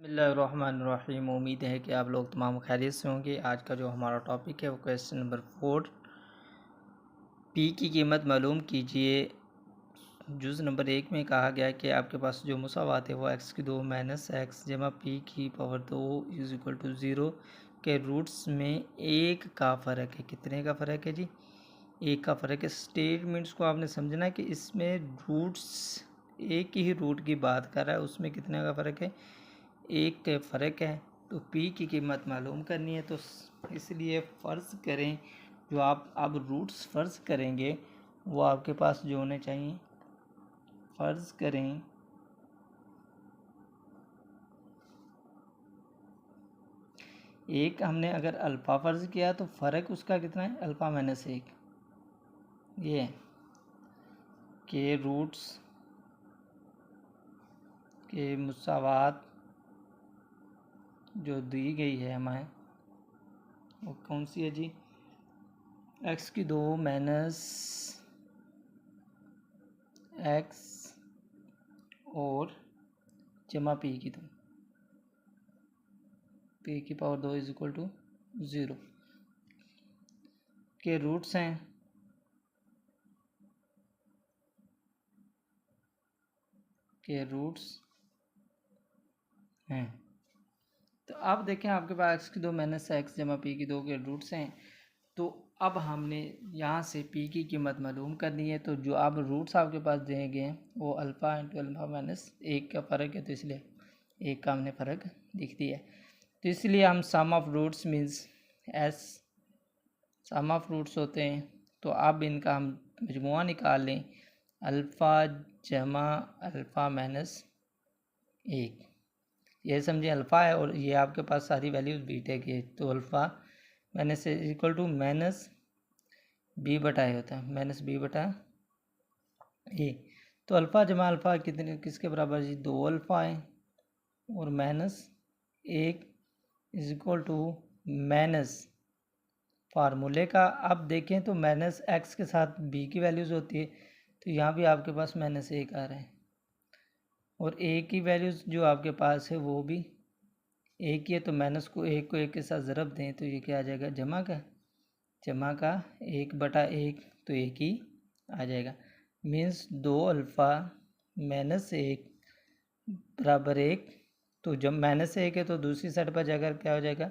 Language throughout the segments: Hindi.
बिस्मिल्लाहिर्रहमानिर्रहीम। उम्मीद है कि आप लोग तमाम खैरियत से होंगे। आज का जो हमारा टॉपिक है वो क्वेश्चन नंबर 4, पी की कीमत मालूम कीजिए। जुज़ नंबर 1 में कहा गया कि आपके पास जो मुसावात है वो x की 2 माइनस एक्स जमा पी की पावर 2 इज़ इक्वल टू 0 के रूट्स में एक का फ़र्क है। कितने का फ़र्क है जी? एक का फ़र्क है। स्टेटमेंट्स को आपने समझना है कि इसमें रूट्स एक ही रूट की बात कर रहा है, उसमें कितने का फ़र्क है? एक के फ़र्क है। तो पी की कीमत मालूम करनी है, तो इसलिए फ़र्ज़ करें जो आप अब रूट्स फ़र्ज़ करेंगे वो आपके पास जो होने चाहिए। फ़र्ज़ करें एक हमने अगर अल्फ़ा फ़र्ज़ किया तो फ़र्क उसका कितना है? अल्फ़ा माइनस एक। ये है के रूट्स के मुसावात जो दी गई है हमें वो कौन सी है जी? एक्स की 2 माइनस एक्स और जमा पी की 2 पी की पावर 2 इज इक्वल टू 0 के रूट्स हैं तो अब देखें आपके पास एक्स की 2 माइनस एक्स जमा पी की 2 के रूट्स हैं। तो अब हमने यहाँ से पी की कीमत मालूम करनी है। तो जो अब रूट्स आपके पास दिए गए हैं वो अल्फ़ा इंटू अल्फ़ा माइनस एक का फ़र्क है, तो इसलिए एक का हमने फ़र्क लिख दिया है। तो इसलिए हम sum of roots means S sum of roots होते हैं। तो अब इनका हम मजमुआ निकाल लें, अल्फ़ा जमा अल्फ़ा माइनस एक। ये समझिए अल्फ़ा है और ये आपके पास सारी वैल्यूज़ बीटा की है। तो alpha minus equal to minus B बटा ए होता है, माइनस बी बटा ए। तो अल्फ़ा जमा अल्फ़ा कितने किसके बराबर जी? 2 अल्फ़ा है और माइनस एक इज इक्वल टू माइनस फार्मूले का। अब देखें तो माइनस एक्स के साथ बी की वैल्यूज़ होती है, तो यहाँ भी आपके पास माइनस एक आ रहा है और ए की वैल्यूज़ जो आपके पास है वो भी एक ही है। तो माइनस को एक के साथ ज़रब दें तो ये क्या आ जाएगा? जमा का एक बटा एक, तो एक ही आ जाएगा। मीन्स 2 अल्फ़ा माइनस एक बराबर एक। तो जब माइनस एक है तो दूसरी साइड पर जाकर क्या हो जाएगा?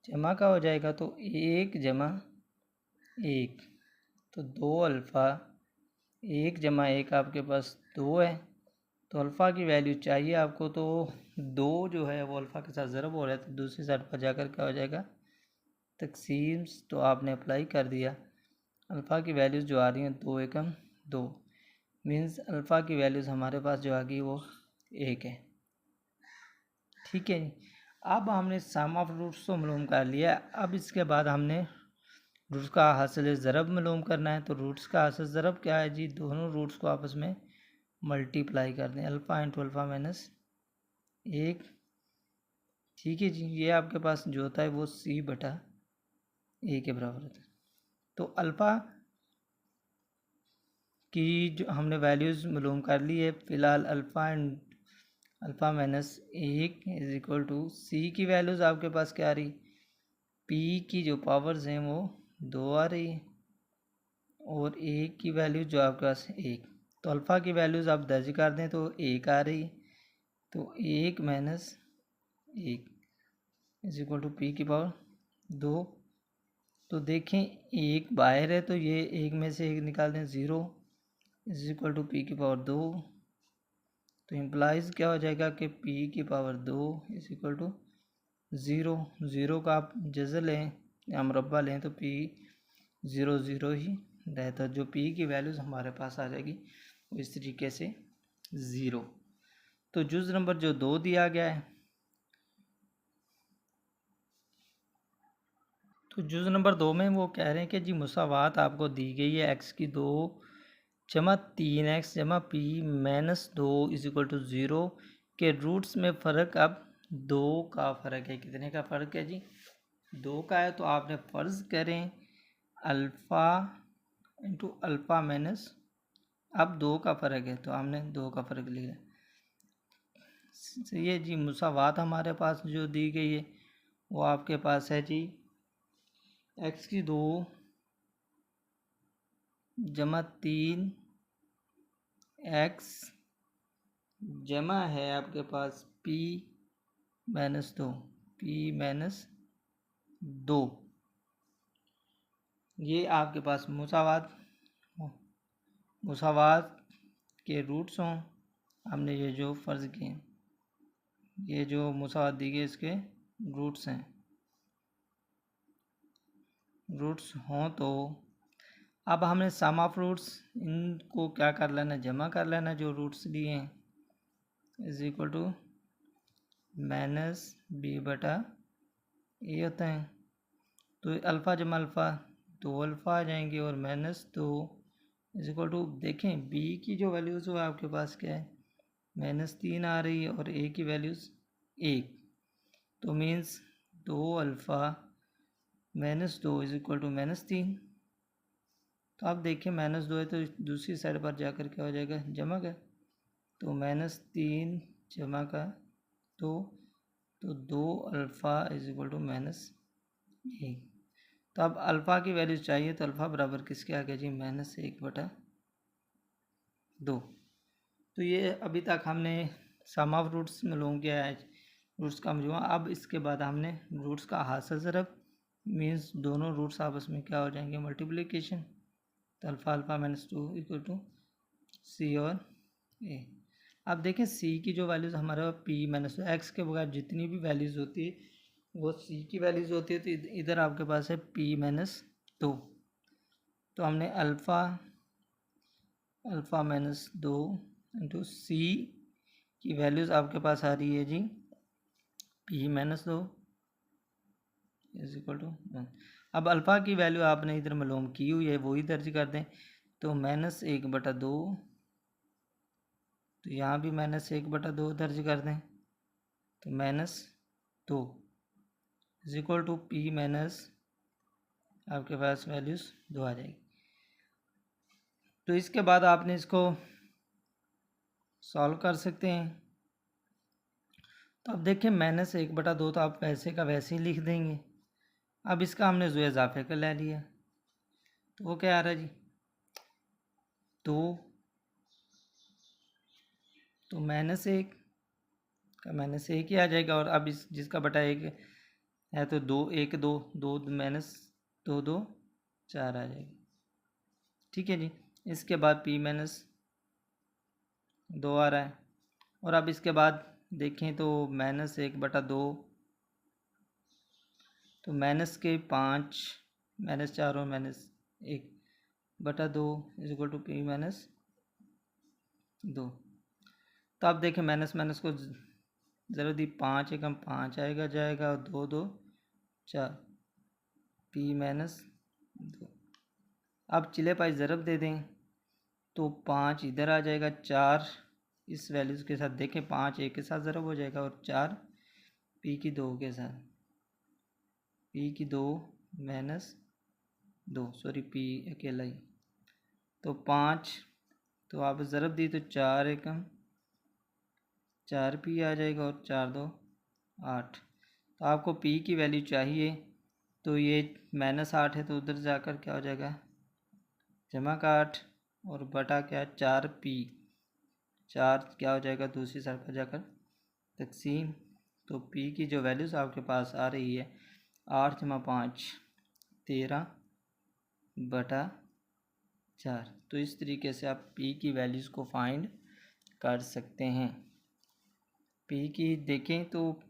जमा का हो जाएगा। तो एक जमा एक, तो 2 अल्फ़ा एक जमा एक आपके पास 2 है। तो अल्फ़ा की वैल्यू चाहिए आपको, तो 2 जो है वो अल्फ़ा के साथ ज़रब हो रहा है, तो दूसरी साइड पर जाकर क्या हो जाएगा? तकसीम्स। तो आपने अप्लाई कर दिया। अल्फ़ा की वैल्यूज़ जो आ रही हैं 2 एकम 2, मीन्स अल्फ़ा की वैल्यूज़ हमारे पास जो आ गई वो एक है। ठीक है जी। अब हमने सम ऑफ रूट्स तो मालूम कर लिया। अब इसके बाद हमने रूट्स का हासिल ज़रब मालूम करना है। तो रूट्स का हासिल ज़रब क्या है जी? दोनों रूट्स को आपस में मल्टीप्लाई कर दें, अल्फ़ा इंटू अल्फ़ा माइनस एक। ठीक है जी। ये आपके पास जो होता है वो सी बटा ए के बराबर होता है। तो अल्फ़ा की जो हमने वैल्यूज़ मालूम कर ली है। फ़िलहाल अल्फ़ा माइनस एक इज़ इक्वल टू सी की वैल्यूज़ आपके पास क्या आ रही? पी की जो पावर्स हैं वो 2 आ रही है और ए की वैल्यू जो आपके पास एक। तो अल्फ़ा की वैल्यूज़ आप दर्ज कर दें तो एक आ रही। तो एक माइनस एक इज इक्वल टू पी की पावर 2। तो देखें एक बाहर है, तो ये एक में से एक निकाल दें, 0 इज इक्वल टू पी की पावर 2। तो इम्प्लाइज क्या हो जाएगा कि पी की पावर 2 इज इक्वल टू 0। 0 का आप जज़र लें या मुरब्बा लें तो पी 0 0 ही रहता। जो पी की वैल्यूज़ हमारे पास आ जाएगी वो इस तरीके से 0। तो जुज़ नंबर जो 2 दिया गया है, तो जुज़ नंबर 2 में वो कह रहे हैं कि जी मुसावात आपको दी गई है एक्स की 2 जमा 3x जमा P minus 2 is equal to 0 के रूट्स में फ़र्क अब 2 का फ़र्क है। कितने का फ़र्क है जी? 2 का है। तो आपने फ़र्ज़ करें अल्फ़ा इंटू अल्फ़ा माइनस, अब 2 का फ़र्क है तो हमने 2 का फ़र्क लिया। ये जी मुसावात हमारे पास जो दी गई है वो आपके पास है जी एक्स की 2 जमा 3 एक्स जमा है आपके पास पी माइनस 2 p-2। ये आपके पास मुसावात के रूट्स हों। हमने ये जो फ़र्ज़ किए, ये जो मुसावात दी गई इसके रूट्स हैं, रूट्स हों तो अब हमने सम ऑफ रूट्स इनको क्या कर लेना, जमा कर लेना जो रूट्स दिए हैं, is equal to minus B बटा ए होता है। तो अल्फ़ा जमा अल्फ़ा 2 अल्फ़ा आ जाएंगे और माइनस 2 इज इक्वल टू, देखें बी की जो वैल्यूज़ हो आपके पास क्या है, -3 आ रही है और ए की वैल्यूज़ 1, तो means 2 alpha -2 is equal to -3। तो आप देखिए -2 है तो दूसरी साइड पर जाकर क्या हो जाएगा, जमा का, तो -3 जमा का 2, तो 2 अल्फ़ा इज इक्वल टू -1। तो अब अल्फ़ा की वैल्यू चाहिए तो अल्फ़ा बराबर किसके आ गया जी, -1/2। तो ये अभी तक हमने सम ऑफ रूट्स मालूम किया है, रूट्स का मजमुआ। अब इसके बाद हमने रूट्स का हासिल ज़रब, मीन्स दोनों रूट्स आपस में क्या हो जाएंगे, मल्टीप्लिकेशन। तो अल्फ़ा अल्फ़ा -2 इक्वल टू सी और ए। अब देखें सी की जो वैल्यूज़ हमारा p-2 के बगैर जितनी भी वैल्यूज़ होती है वो सी की वैल्यूज़ होती है। तो इधर आपके पास है p-2, तो हमने अल्फ़ा -2 इंटू सी की वैल्यूज़ आपके पास आ रही है जी p-2 इज इक्वल टू 1। अब अल्फ़ा की वैल्यू आपने इधर मालूम की हुई है वही दर्ज कर दें, तो -1/2, तो यहाँ भी -1/2 दर्ज कर दें, तो -2 is equal to p minus आपके पास वैल्यूज़ 2 आ जाएगी। तो इसके बाद आपने इसको सॉल्व कर सकते हैं। तो अब देखिए -1/2 तो आप वैसे का वैसे ही लिख देंगे। अब इसका हमने जो इजाफे का ले लिया तो वो क्या आ रहा है जी, तो -1 का -1 ही आ जाएगा। और अब इस जिसका बटा 1 है तो 2 1 2 2 -2 2 4 आ जाएगी। ठीक है जी। इसके बाद p-2 आ रहा है। और अब इसके बाद देखें तो -1/2, तो माइनस के 5 -4 और -1/2 इज इक्वल टू p-2। तो आप देखें माइनस माइनस को ज़रा दी, 5 एकम 5 आएगा जाएगा और 2 2 4 p-2। अब चिले पाई ज़रब दे दें तो 5 इधर आ जाएगा, 4 इस वैल्यूज़ के साथ, देखें 5 1 के साथ ज़रब हो जाएगा और 4 p-2 के साथ, p-2 -2, सॉरी p अकेला ही, तो 5, तो आप ज़रब दी तो 4 एकम 4 p आ जाएगा और 4 2 8। तो आपको p की वैल्यू चाहिए तो ये -8 है तो उधर जाकर क्या हो जाएगा, जमा का 8 और बटा क्या 4p, 4 क्या हो जाएगा दूसरी साइड पर जाकर तकसीम। तो p की जो वैल्यूज़ आपके पास आ रही है 8 जमा 5 13/4। तो इस तरीके से आप p की वैल्यूज़ को फाइंड कर सकते हैं। p की देखें तो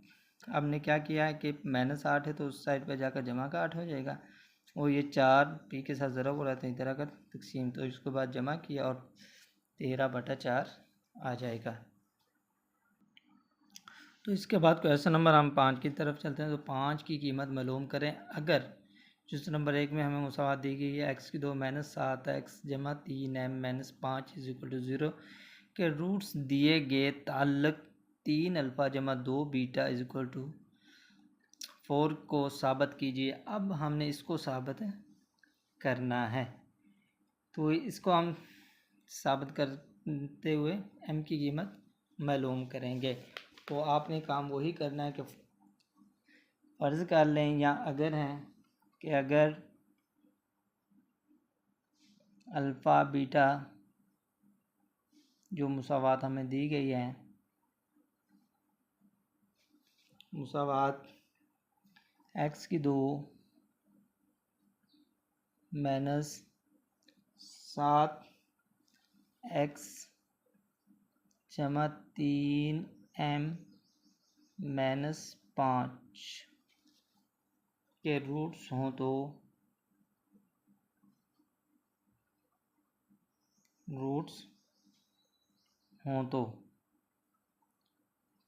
आपने क्या किया है कि -8 है तो उस साइड पर जाकर जमा का 8 हो जाएगा और ये 4 p के साथ ज़रब हो रहा था इधर आकर तकसीम, तो इसके बाद जमा किया और 13/4 आ जाएगा। तो इसके बाद क्वेश्चन नंबर हम 5 की तरफ चलते हैं। तो 5 की कीमत मालूम करें अगर क्वेश्चन नंबर 1 में हमें मुसावात दी गई है x की 2 -7x जमा 3m -5 इज इक्वल टू 0 के रूट्स दिए गए ताल्लुक 3 अल्फ़ा जमा 2 बीटा इज इक्वल टू 4 को साबित कीजिए। अब हमने इसको साबित करना है तो इसको हम साबित करते हुए m की कीमत मालूम करेंगे। तो आपने काम वही करना है कि फ़र्ज़ कर लें या अगर है कि अगर अल्फ़ा बीटा जो मुसावात हमें दी गई है, मुसावात x की 2 माइनस 7x जमा 3m माइनस 5 के रूट्स हों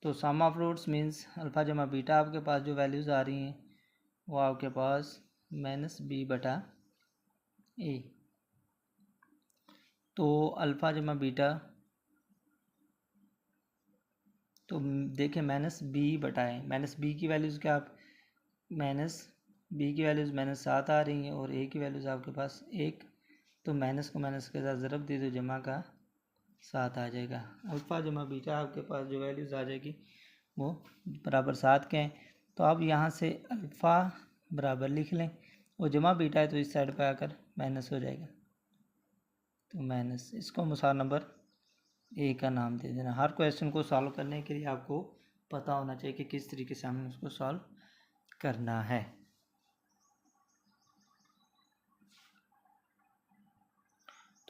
तो सम ऑफ रूट्स मीन्स अल्फ़ा जमा बीटा आपके पास जो वैल्यूज़ आ रही हैं वो आपके पास -b/a। तो अल्फ़ा जमा बीटा तो देखें -b/a, -b की वैल्यूज़ क्या आप -b की वैल्यूज़ -7 आ रही हैं और a की वैल्यूज़ आपके पास 1, तो माइनस को माइनस के साथ ज़रब दे दो, जमा का 7 आ जाएगा। अल्फ़ा जमा बीटा आपके पास जो वैल्यूज़ आ जाएगी वो बराबर 7 के हैं। तो आप यहाँ से अल्फ़ा बराबर लिख लें और जमा बीटा है तो इस साइड पर आकर माइनस हो जाएगा, तो माइनस, इसको मुसावा नंबर ए का नाम दे देना। हर क्वेश्चन को सॉल्व करने के लिए आपको पता होना चाहिए कि किस तरीके से हमें उसको सॉल्व करना है।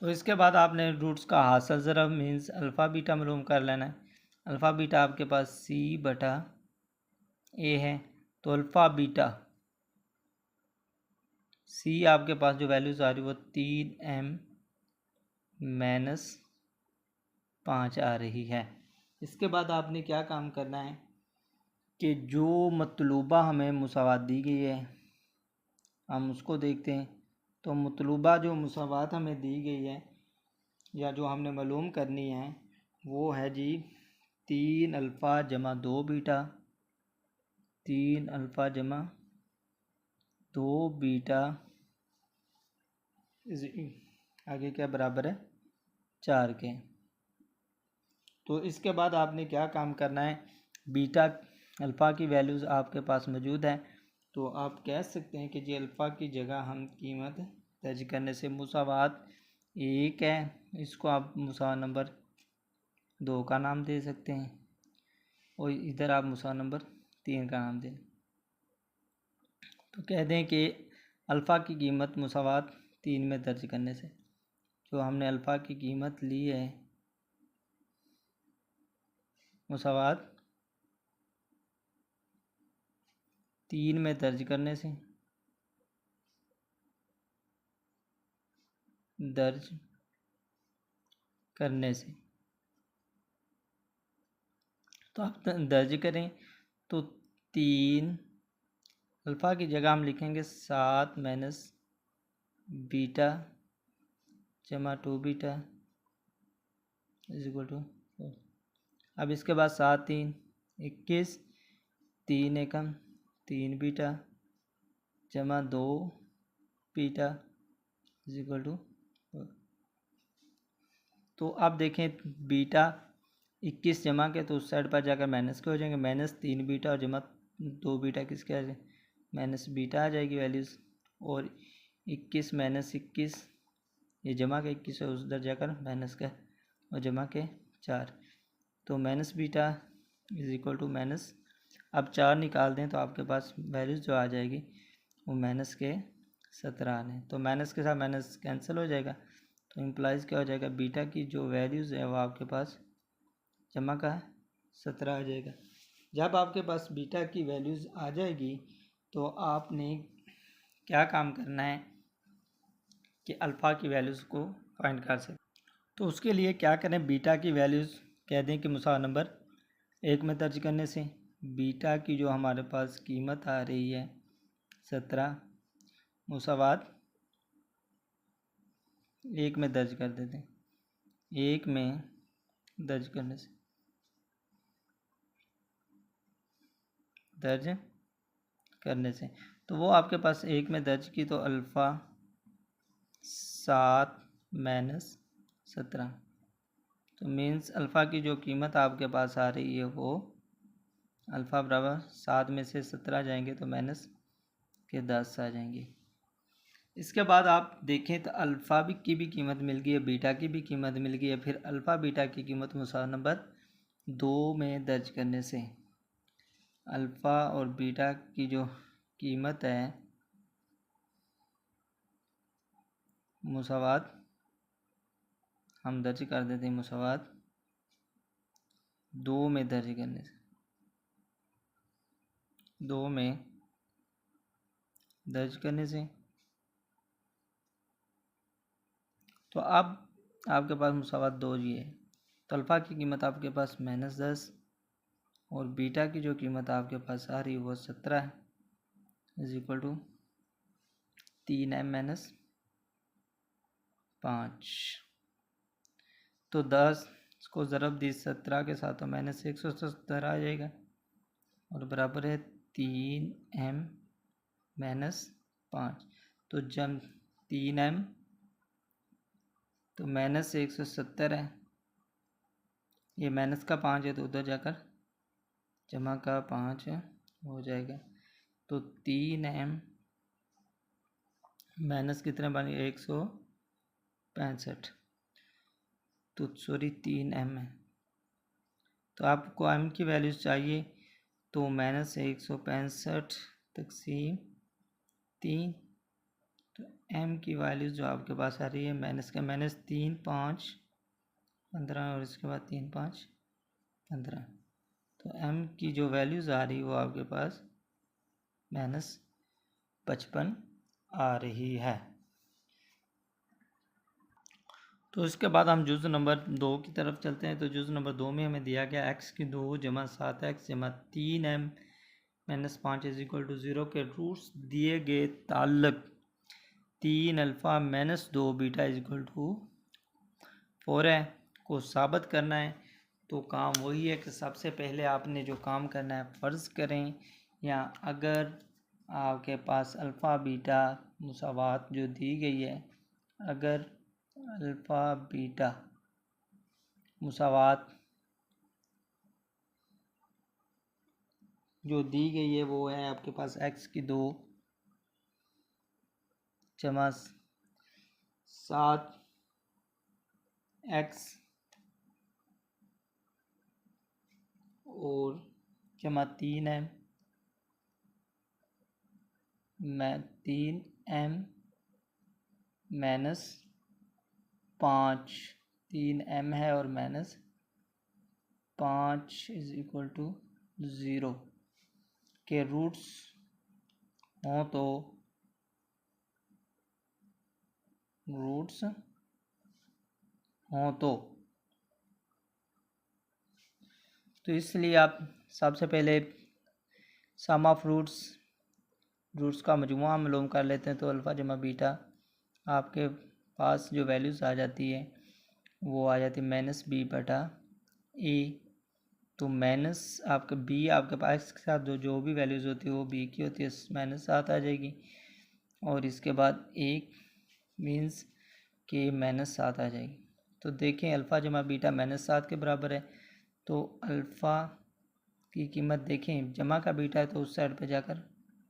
तो इसके बाद आपने रूट्स का हासिल ज़रब मीन्स अल्फ़ा बीटा मालूम कर लेना है। अल्फ़ा बीटा आपके पास c/a है, तो अल्फ़ा बीटा c आपके पास जो वैल्यूज़ आ रही है वो 3m माइनस 5 आ रही है। इसके बाद आपने क्या काम करना है कि जो मतलूबा हमें मुसावात दी गई है हम उसको देखते हैं। तो मतलूबा जो मुसावात हमें दी गई है या जो हमने मालूम करनी है वो है जी 3 अल्फ़ा जमा 2 बीटा, 3 अल्फ़ा जमा 2 बीटा आगे क्या बराबर है 4 के। तो इसके बाद आपने क्या काम करना है, बीटा अल्फ़ा की वैल्यूज़ आपके पास मौजूद है तो आप कह सकते हैं कि जी अल्फ़ा की जगह हम कीमत दर्ज करने से मुसावात 1 है, इसको आप मुसावा नंबर 2 का नाम दे सकते हैं और इधर आप मुसावा नंबर 3 का नाम दें। तो कह दें कि अल्फ़ा की कीमत मुसावात 3 में दर्ज करने से, जो हमने अल्फ़ा की कीमत ली है मुसावात 3 में दर्ज करने से, तो आप दर्ज करें तो 3 अल्फ़ा की जगह हम लिखेंगे 7 माइनस बीटा जमा 2 बीटा इज इक्वल टू 4। अब इसके बाद 7 3 21, 3 एकम 3 बीटा जमा 2 बीटा इज इक्वल टू 4। तो अब देखें बीटा 21 जमा के तो उस साइड पर जाकर माइनस के हो जाएंगे, -3 बीटा और जमा 2 बीटा किसके आ जाए माइनस बीटा आ जाएगी वैल्यूज़, और 21 माइनस 21 ये जमा के 21 है उधर जाकर माइनस का और जमा के 4, तो minus beta is equal to minus, अब 4 निकाल दें तो आपके पास वैल्यूज़ जो आ जाएगी वो माइनस के 17 आने, तो माइनस के साथ माइनस कैंसिल हो जाएगा, तो इम्प्लाइज क्या हो जाएगा बीटा की जो वैल्यूज़ है वो आपके पास जमा का 17 आ जाएगा। जब आपके पास बीटा की वैल्यूज़ आ जाएगी तो आपने क्या काम करना है कि अल्फ़ा की वैल्यूज़ को फाइंड कर सकें। तो उसके लिए क्या करें, बीटा की वैल्यूज़ कह दें कि मुसावा नंबर 1 में दर्ज करने से बीटा की जो हमारे पास कीमत आ रही है 17 मुसावात 1 में दर्ज कर देते हैं, 1 में दर्ज करने से तो वो आपके पास 1 में दर्ज की तो अल्फ़ा 7 माइनस 17, तो मीन्स अल्फ़ा की जो कीमत आपके पास आ रही है वो अल्फ़ा बराबर 7 में से 17 जाएंगे तो माइनस के 10 आ जाएंगे। इसके बाद आप देखें तो अल्फ़ा की भी कीमत मिल गई है, बीटा की भी कीमत मिल गई है। फिर अल्फ़ा बीटा की कीमत मुसावा नंबर 2 में दर्ज करने से अल्फ़ा और बीटा की जो कीमत है मुसावात हम दर्ज कर देते हैं, मुसावात 2 में दर्ज करने से 2 में दर्ज करने से तो अब आपके पास मुसावात 2 जी है। तो अल्फ़ा की कीमत आपके पास -10 और बीटा की जो कीमत आपके पास आ रही है वो 17 है, इज इक्वल टू 3m - 5। तो 10 को ज़रब दी 17 के साथ तो -170 आ जाएगा और बराबर है 3m - 5। तो जब 3m तो -170 है, ये माइनस का 5 है तो उधर जाकर जमा का 5 हो जाएगा। तो 3m माइनस कितने बने 165, तो सॉरी 3m है। तो आपको m की वैल्यूज़ चाहिए तो -165 तक़सीम 3, तो m की वैल्यूज़ जो आपके पास आ रही है माइनस का -3 5 15 और इसके बाद 3 5 15। तो m की जो वैल्यूज़ आ रही है वो आपके पास -55 आ रही है। तो इसके बाद हम जुज़ नंबर 2 की तरफ चलते हैं। तो जुज़ नंबर 2 में हमें दिया गया x³ जमा 7x जमा 3m - 5 इज इक्वल टू 0 के रूट्स दिए गए ताल्लुक 3 alpha - 2 beta is equal to 4 है को साबित करना है। तो काम वही है कि सबसे पहले आपने जो काम करना है फ़र्ज़ करें, या अगर आपके पास अल्फ़ा बीटा मुसावात जो दी गई है, अगर अल्फ़ा बीटा मुसावात जो दी गई है वो है आपके पास x² जमा 7x और जमा 3m 5 3m है और -5 इज इक्वल टू 0 के रूट्स हों तो इसलिए आप सबसे पहले सम ऑफ रूट्स का मजमुआ मालूम कर लेते हैं। तो अल्फ़ा जमा बीटा आपके पास जो वैल्यूज़ आ जाती है वो आ जाती है -b/a। तो माइनस आपका b आपके पास के साथ जो भी वैल्यूज़ होती है वो b की होती है, -7 आ जाएगी। और इसके बाद 1 मीन्स के -7 आ जाएगी। तो देखें अल्फ़ा जमा बीटा -7 के बराबर है। तो अल्फ़ा की कीमत देखें, जमा का बीटा है तो उस साइड पे जाकर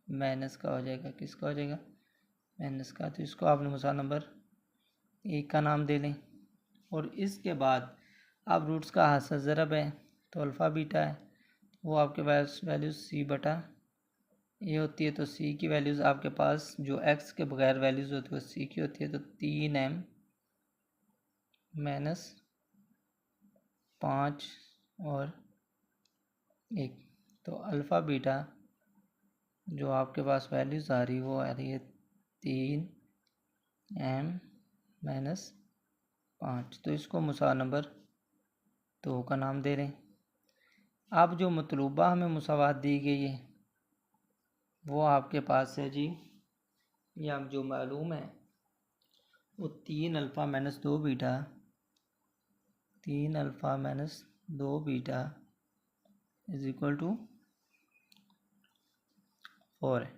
माइनस का हो जाएगा। किसका हो जाएगा? माइनस का। तो इसको आपने मुसावा नंबर 1 का नाम दे लें। और इसके बाद अब रूट्स का हासिल ज़रब है तो अल्फ़ा बीटा है वो आपके पास वैल्यूज़ c/a होती है। तो c की वैल्यूज़ आपके पास जो x के बगैर वैल्यूज़ होती है वो c की होती है। तो 3m - 5 और 1। तो अल्फ़ा बीटा जो आपके पास वैल्यूज़ आ रही है वो आ रही है 3m - 5। तो इसको मुसावा नंबर 2 का नाम दे रहे हैं। अब जो मतलूबा हमें मुसावात दी गई है वो आपके पास है जी, या जो मालूम है वो 3 alpha - 2 beta 3 alpha - 2 beta is equal to 4 है।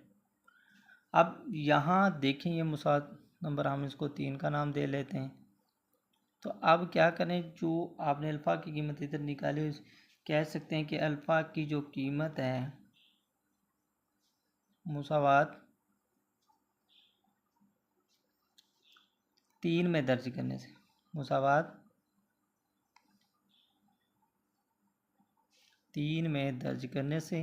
अब यहाँ देखें ये मुसावात नंबर हम इसको 3 का नाम दे लेते हैं। तो अब क्या करें, जो आपने अल्फ़ा की कीमत इधर निकाली कह सकते हैं कि अल्फ़ा की जो कीमत है मुसावात 3 में दर्ज करने से, मुसावात 3 में दर्ज करने से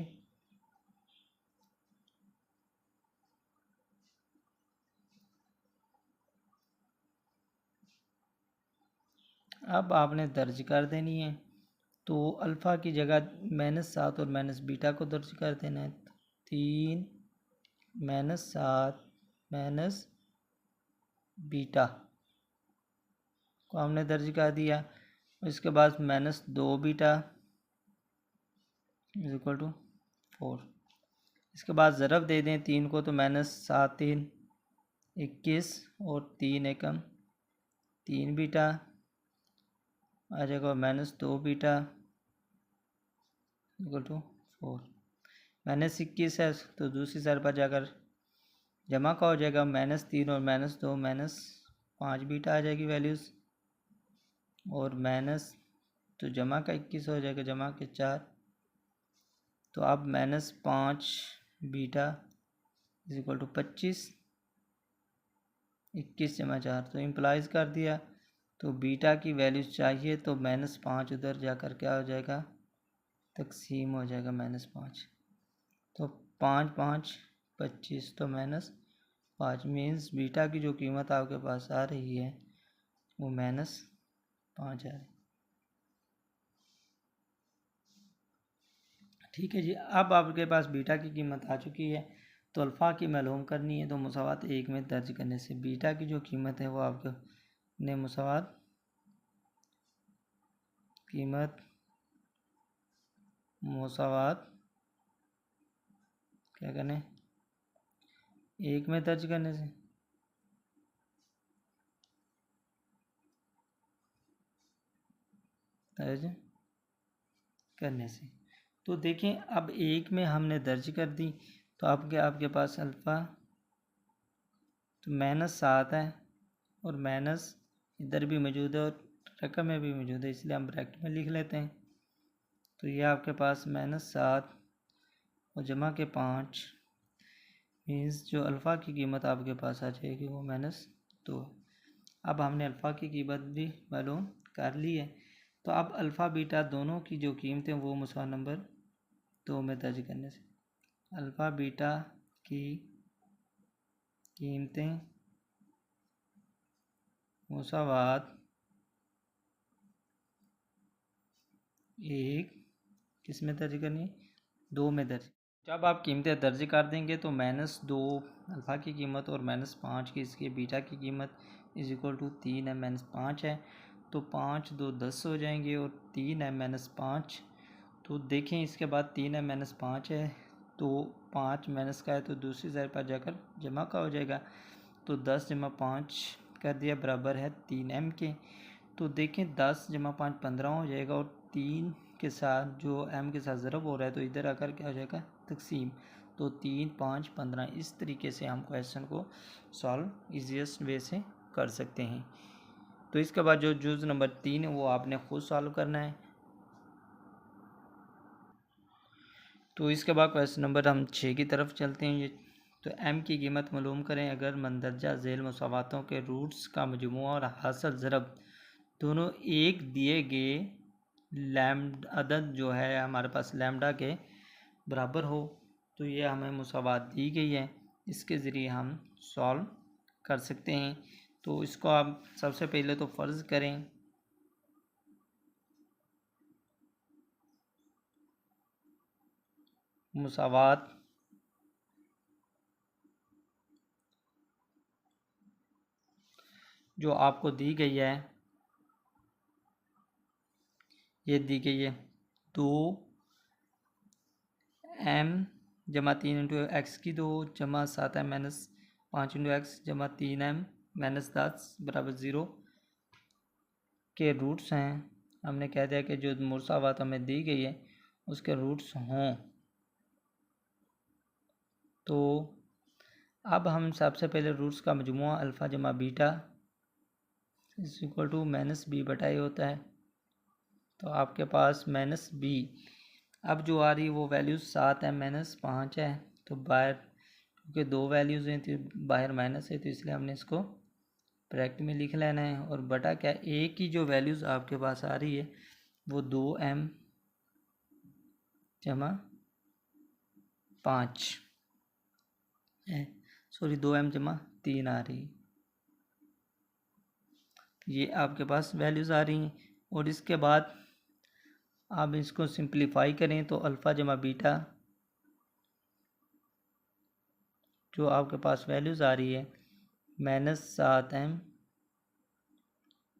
अब आपने दर्ज कर देनी है। तो अल्फ़ा की जगह -7 और बीटा को दर्ज कर देना है। 3 -7 बीटा को हमने दर्ज कर दिया। इसके बाद -2 बीटा = 4। इसके बाद ज़रब दे दें 3 को, तो -7 3 21 और 3 एकम 3 बीटा आ जाएगा, -2 बीटा = 4। -21 है तो दूसरी साइड पर जाकर जमा का हो जाएगा, -3 और -2 -5 बीटा आ जाएगी वैल्यूज़, और माइनस तो जमा का 21 हो जाएगा, जमा के 4। तो अब -5 बीटा = 25, 21 जमा 4 तो इम्प्लाइज कर दिया। तो बीटा की वैल्यूज चाहिए तो -5 उधर जाकर क्या हो जाएगा, तकसीम हो जाएगा -5। तो 5 5 25, तो -5 मीन्स बीटा की जो कीमत आपके पास आ रही है वो -5 आ रही है। ठीक है जी, अब आपके पास बीटा की कीमत आ चुकी है, तो अल्फ़ा की मालूम करनी है। तो मुसावात 1 में दर्ज करने से बीटा की जो कीमत है वो आपके ने मुसावात कीमत मुसावात क्या करने 1 में दर्ज करने से दर्ज करने से तो देखें, अब 1 में हमने दर्ज कर दी, तो आपके पास अल्फ़ा तो -7 है और माइनस इधर भी मौजूद है और रकम में भी मौजूद है, इसलिए हम ब्रैकेट में लिख लेते हैं। तो ये आपके पास -7 और जमा के 5 मीन्स जो अल्फ़ा की कीमत आपके पास आ जाएगी वो -2। अब हमने अल्फ़ा की कीमत भी मालूम कर ली है। तो अब अल्फ़ा बीटा दोनों की जो कीमतें वो मुसावा नंबर 2 में दर्ज करने से अल्फ़ा बीटा की कीमतें मुसावात 1 किस में दर्ज करनी है, 2 में दर्ज। जब आप कीमतें दर्ज कर देंगे तो -2 अल्फ़ा की कीमत और -5 की इसके बीटा की कीमत = 3 है -5 है, तो 5 2 10 हो जाएंगे और 3 है -5। तो देखें इसके बाद 3 है -5 है, तो 5 माइनस का है तो दूसरी साइड पर जाकर जमा का हो जाएगा। तो 10 जमा 5 कर दिया बराबर है 3m के। तो देखें 10 जमा 5 15 हो जाएगा और 3 के साथ जो m के साथ ज़रब हो रहा है तो इधर आकर क्या हो जाएगा, तकसीम। तो 3 5 15 इस तरीके से हम क्वेश्चन को सॉल्व ईजीएस्ट वे से कर सकते हैं। तो इसके बाद जो जुज़ नंबर 3 है वो आपने खुद सॉल्व करना है। तो इसके बाद क्वेश्चन नंबर हम 6 की तरफ चलते हैं। ये तो m की कीमत मालूम करें अगर मंदरजा झेल मुसावातों के रूट्स का मजमूआ और हासिल ज़रब दोनों एक दिए गए लैम्डा अदद जो है हमारे पास लैम्डा के बराबर हो। तो ये हमें मुसावात दी गई है, इसके ज़रिए हम सॉल्व कर सकते हैं। तो इसको आप सबसे पहले तो फ़र्ज़ करें मुसावात जो आपको दी गई है, ये दी गई है 2m जमा 3 इंटू एक्स की 2 जमा 7m माइनस 5 इंटू एक्स जमा 3m माइनस 10 बराबर 0 के रूट्स हैं। हमने कह दिया कि जो मुसावात हमें दी गई है उसके रूट्स हों। तो अब हम सबसे पहले रूट्स का मजमूआ अल्फ़ा जमा बीटा = -b/a होता है। तो आपके पास माइनस बी, अब जो आ रही है वो वैल्यूज़ 7 है माइनस 5 है, तो बाहर क्योंकि दो वैल्यूज़ हैं तो बाहर माइनस है, तो इसलिए हमने इसको ब्रैकेट में लिख लेना है। और बटा क्या, ए की जो वैल्यूज़ आपके पास आ रही है वो 2m जमा 5 है, सॉरी 2m जमा 3 आ रही है, ये आपके पास वैल्यूज़ आ रही हैं। और इसके बाद आप इसको सिंप्लीफाई करें तो अल्फ़ा जमा बीटा जो आपके पास वैल्यूज़ आ रही है -7m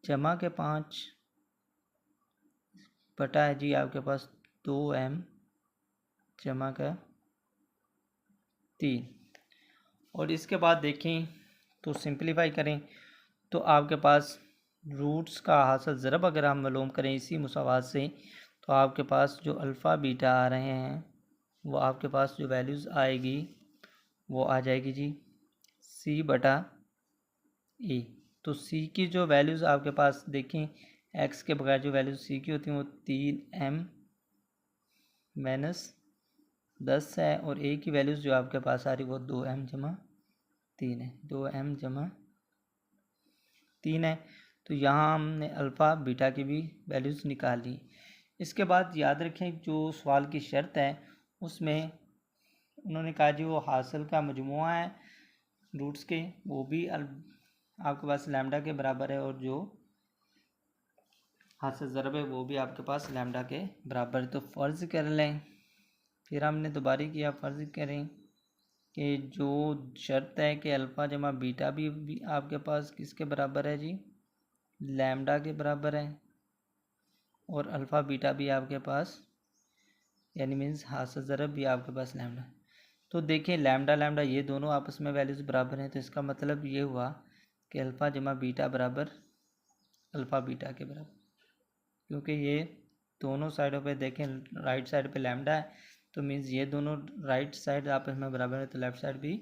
जमा के 5 बटा है जी आपके पास 2m जमा का 3। और इसके बाद देखें तो सिंप्लीफाई करें तो आपके पास रूट्स का हासिल ज़रब अगर हम मालूम करें इसी मुसावात से, तो आपके पास जो अल्फ़ा बीटा आ रहे हैं वो आपके पास जो वैल्यूज़ आएगी वो आ जाएगी जी c बटा ए। तो c की जो वैल्यूज़ आपके पास देखें, x के बगैर जो वैल्यूज़ c की होती हैं वो 3m माइनस 10 है, और a की वैल्यूज़ जो आपके पास आ रही वो 2m जमा 3 है, 2m जमा 3 है। तो यहाँ हमने अल्फ़ा बीटा की भी वैल्यूज़ निकाल ली। इसके बाद याद रखें जो सवाल की शर्त है उसमें उन्होंने कहा जी वो हासिल का मजमुआ है रूट्स के, वो भी आपके पास लैम्डा के बराबर है, और जो हासिल ज़रब है वो भी आपके पास लैम्डा के बराबर है। तो फ़र्ज़ कर लें, फिर हमने दोबारा किया, फ़र्ज़ करें कि जो शर्त है कि अल्फ़ा जमा बीटा भी आपके पास किसके बराबर है जी, लैम्डा के बराबर है, और अल्फ़ा बीटा भी आपके पास यानी मीन्स हासिल ज़रब भी आपके पास लैम्डा। तो देखें लैम्डा लैम्डा ये दोनों आपस में वैल्यूज़ बराबर हैं, तो इसका मतलब ये हुआ कि अल्फ़ा जमा बीटा बराबर अल्फ़ा बीटा के बराबर, क्योंकि ये दोनों साइडों पे देखें राइट साइड पे लैम्डा है, तो मीन्स ये दोनों राइट साइड आपस में बराबर है, तो लेफ़्ट साइड भी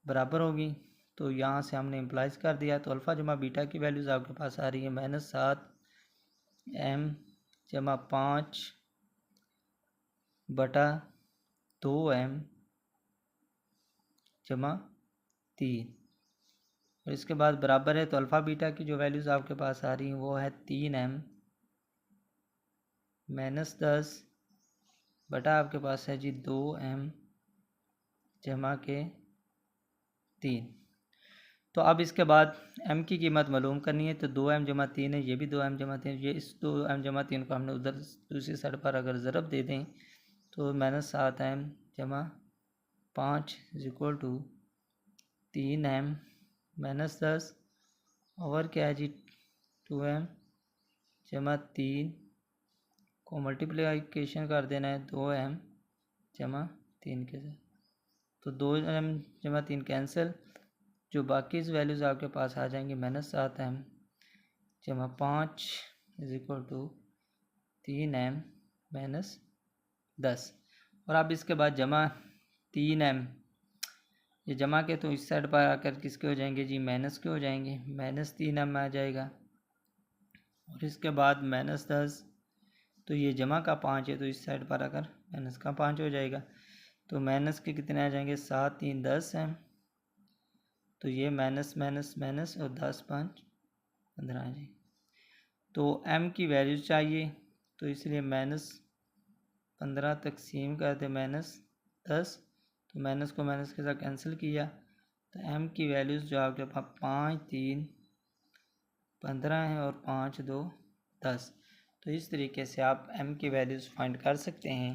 बराबर होगी। तो यहाँ से हमने इम्प्लाइज कर दिया, तो अल्फ़ा जमा बीटा की वैल्यूज़ आपके पास आ रही है -7m जमा 5 बटा 2m जमा 3, और इसके बाद बराबर है, तो अल्फ़ा बीटा की जो वैल्यूज़ आपके पास आ रही हैं वो है 3m माइनस 10 बटा आपके पास है जी 2m जमा के 3। तो अब इसके बाद m की कीमत मालूम करनी है, तो 2m जमा 3 है, ये भी 2m जमा 3, ये इस 2m जमा 3 को हमने उधर दूसरी साइड पर अगर ज़रब दे दें तो -7m जमा 5 is equal to 3m minus 10 और क्या है जी 2m जमा 3 को मल्टीप्लिकेशन कर देना है 2m जमा 3 के साथ, तो 2m जमा 3 कैंसिल, जो बाकी इस वैल्यूज़ आपके पास आ जाएंगी -7m जमा 5 is equal to 3m minus 10। और अब इसके बाद जमा 3m, ये जमा के तो इस साइड पर आकर किसके हो जाएंगे जी माइनस के हो जाएंगे, -3m आ जाएगा, और इसके बाद -10, तो ये जमा का 5 है तो इस साइड पर आकर माइनस का 5 हो जाएगा, तो माइनस के कितने आ जाएंगे 7 3 10 है, तो ये माइनस माइनस माइनस और 10 5 15 आ जाएगी। तो m की वैल्यू चाहिए, तो इसलिए -15 तकसीम कर दे -10, तो माइनस को माइनस के साथ कैंसिल किया, तो m की वैल्यूज़ जो आपके पास 5 3 15 है और 5 2 10। तो इस तरीके से आप m की वैल्यूज़ फाइंड कर सकते हैं।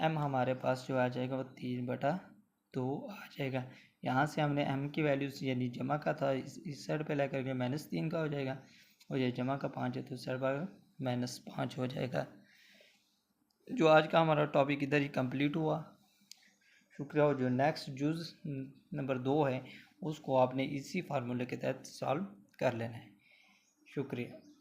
m हमारे पास जो आ जाएगा वो 3/2 आ जाएगा। यहाँ से हमने m की वैल्यूज़ यानी जमा का था इस साइड पे लेकर के -3 का हो जाएगा, और ये जमा का 5 है तो इस साइड पर -5 हो जाएगा। जो आज का हमारा टॉपिक इधर ही कंप्लीट हुआ, शुक्रिया। और जो नेक्स्ट जुज़ नंबर 2 है उसको आपने इसी फार्मूले के तहत सॉल्व कर लेना है। शुक्रिया।